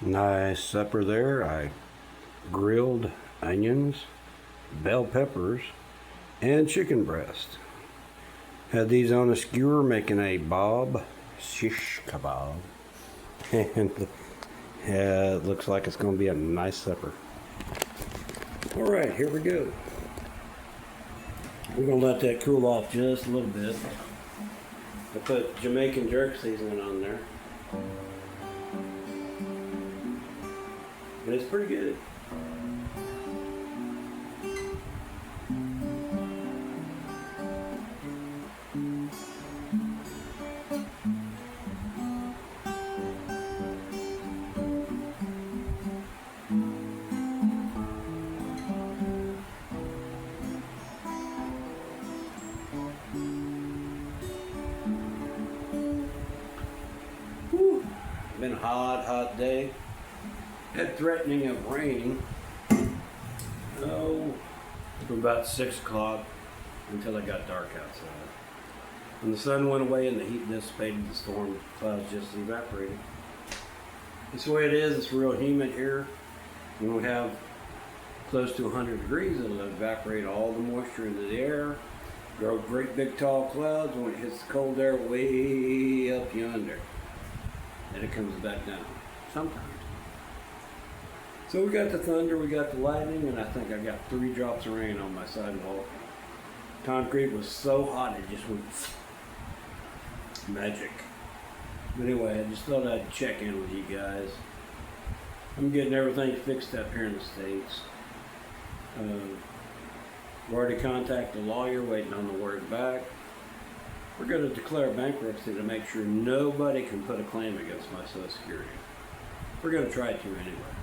Nice supper there. I grilled onions, bell peppers, and chicken breast. Had these on a skewer making a bob shish kebab. And it looks like it's going to be a nice supper. All right, here we go. We're going to let that cool off just a little bit. I put Jamaican jerk seasoning on there. And it's pretty good. Whew. Been a hot day. Had threatening of raining. From about 6 o'clock until it got dark outside. When the sun went away and the heat dissipated, the storm clouds just evaporated. That's the way it is. It's real humid here. When we have close to 100 degrees, it'll evaporate all the moisture into the air, grow great big tall clouds. When it hits the cold air way up yonder, then it comes back down sometimes. So we got the thunder, we got the lightning, and I think I got 3 drops of rain on my sidewalk. Concrete was so hot it just went magic. But anyway, I just thought I'd check in with you guys. I'm getting everything fixed up here in the States. We've already contacted a lawyer, waiting on the word back. We're going to declare bankruptcy to make sure nobody can put a claim against my Social Security. We're going to try to anyway.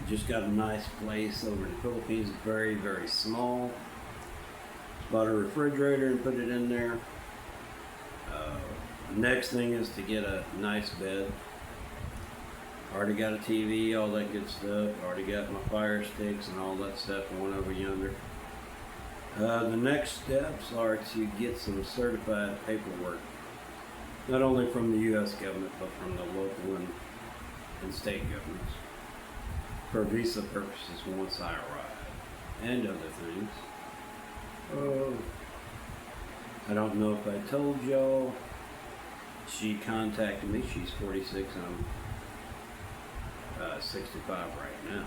Just got a nice place over in the Philippines, very, very small. Bought a refrigerator and put it in there. Next thing is to get a nice bed. Already got a TV, all that good stuff. Already got my fire sticks and all that stuff going over yonder. The next steps are to get some certified paperwork. Not only from the U.S. government, but from the local and state governments. For visa purposes once I arrive. And other things. I don't know if I told y'all. She contacted me. She's 46. I'm 65 right now.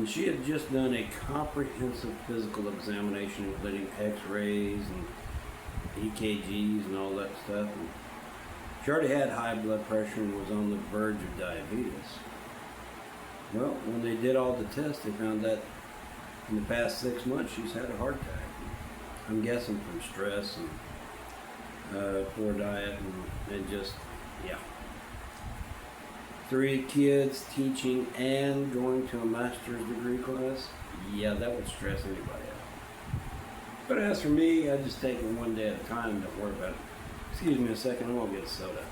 She had just done a comprehensive physical examination, including x-rays and EKGs and all that stuff. And she already had high blood pressure and was on the verge of diabetes. Well, when they did all the tests, they found that in the past 6 months she's had a heart attack. I'm guessing from stress and poor diet and just, yeah. 3 kids, teaching and going to a master's degree class. Yeah, that would stress anybody out. But as for me, I just take it one day at a time. Don't worry about it. Excuse me a second, I'm gonna get a soda.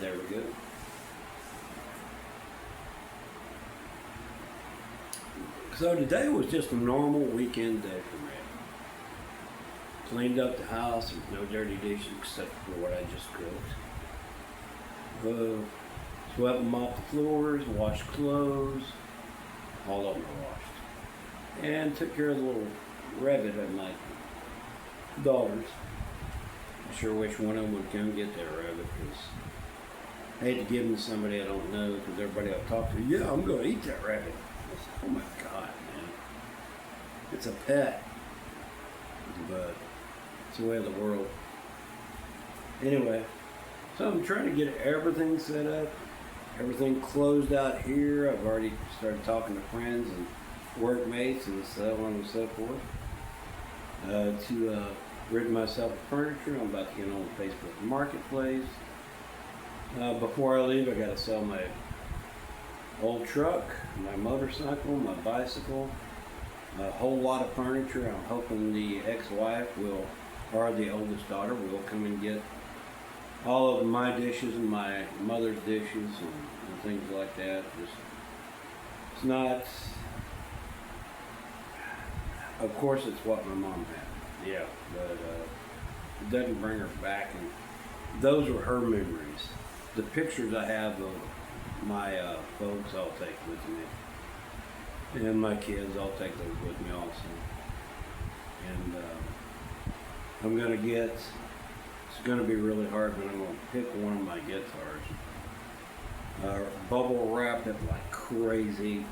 There we go. So today was just a normal weekend day for me. Cleaned up the house, there's no dirty dishes except for what I just cooked. Swept and mopped the floors, washed clothes, all of them were washed. And took care of the little rabbit of my daughters. I sure wish one of them would come get that rabbit, because I hate to give them to somebody I don't know, because everybody I'll talk to, yeah, I'm going to eat that rabbit. I said, oh my God, man. It's a pet. But it's the way of the world. Anyway, so I'm trying to get everything set up, everything closed out here. I've already started talking to friends and workmates and so on and so forth. To rid myself of furniture, I'm about to get on the Facebook Marketplace. Before I leave, I got to sell my old truck, my motorcycle, my bicycle, a whole lot of furniture. I'm hoping the ex-wife will, or the oldest daughter, will come and get all of my dishes and my mother's dishes and things like that. It's not Of course, it's what my mom had. Yeah, but it doesn't bring her back. And those were her memories. The pictures I have of my folks, I'll take with me, and my kids, I'll take those with me also. And I'm gonna get. It's gonna be really hard, but I'm gonna pick one of my guitars. Bubble wrap it like crazy.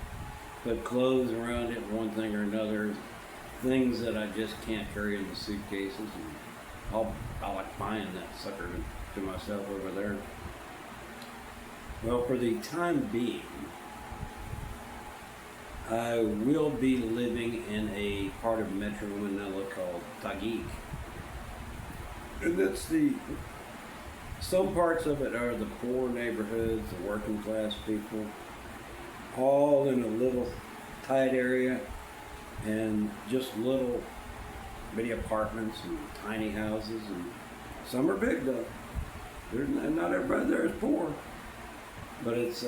Put clothes around it, one thing or another. Things that I just can't carry in the suitcases. And I like buying that sucker to myself over there. Well, for the time being, I will be living in a part of Metro Manila called Taguig. And that's some parts of it are the poor neighborhoods, the working class people, all in a little tight area, and just little bitty apartments and tiny houses, and some are big though. Not everybody there is poor, but it's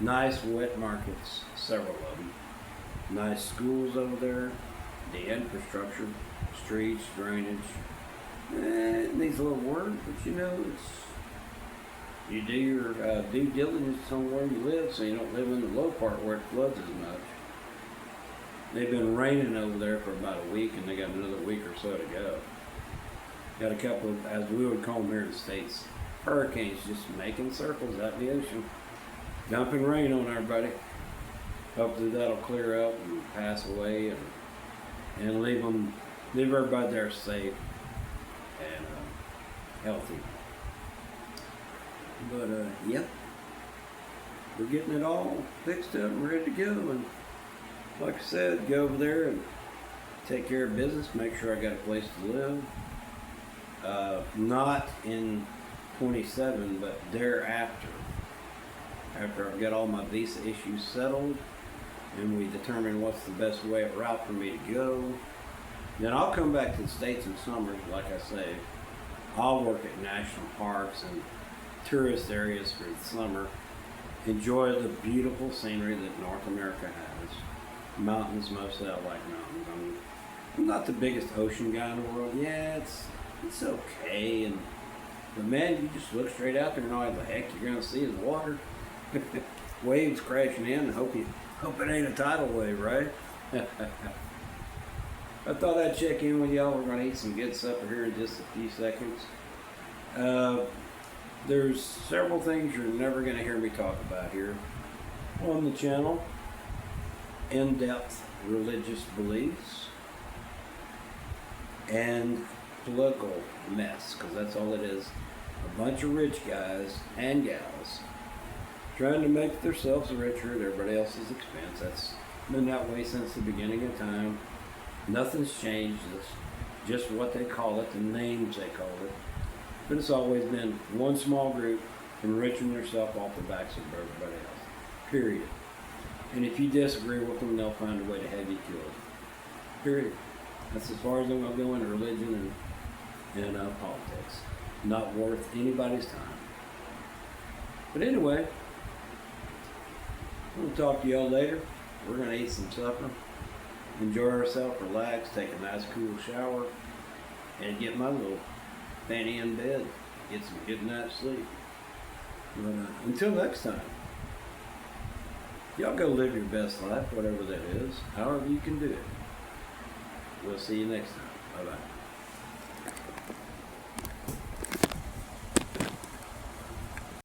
nice wet markets, several of them. Nice schools over there, the infrastructure, streets, drainage. It needs a little work, but you know, you do your due diligence on where you live, so you don't live in the low part where it floods as much. They've been raining over there for about a week, and they got another week or so to go. Got a couple of, as we would call them here in the States, hurricanes just making circles out in the ocean, dumping rain on everybody. Hopefully that'll clear up and pass away, and leave everybody there safe and healthy. But yep, we're getting it all fixed up and ready to go. And like I said, go over there and take care of business, make sure I got a place to live. Not in 27, but thereafter. After I've got all my visa issues settled and we determine what's the best route for me to go, then I'll come back to the States in summers. Like I say, I'll work at national parks and tourist areas for the summer. Enjoy the beautiful scenery that North America has. Mountains, mostly I like mountains. I'm not the biggest ocean guy in the world. Yeah, it's okay, but man, you just look straight out there and all the heck you're gonna see is water. Waves crashing in, and hope it ain't a tidal wave, right? I thought I'd check in with y'all. We're gonna eat some good supper here in just a few seconds. There's several things you're never gonna hear me talk about here on the channel. In-depth religious beliefs and political mess, because that's all it is. A bunch of rich guys and gals trying to make themselves richer at everybody else's expense. That's been that way since the beginning of time. Nothing's changed. It's just what they call it, the names they call it. But it's always been one small group enriching themselves off the backs of everybody else. Period. And if you disagree with them, they'll find a way to have you killed. Period. That's as far as I'm going to go into religion and politics. Not worth anybody's time. But anyway, we'll talk to y'all later. We're going to eat some supper, enjoy ourselves, relax, take a nice cool shower, and get my little fanny in bed. Get some good night's sleep. But until next time, y'all go live your best life, whatever that is, however you can do it. We'll see you next time. Bye-bye.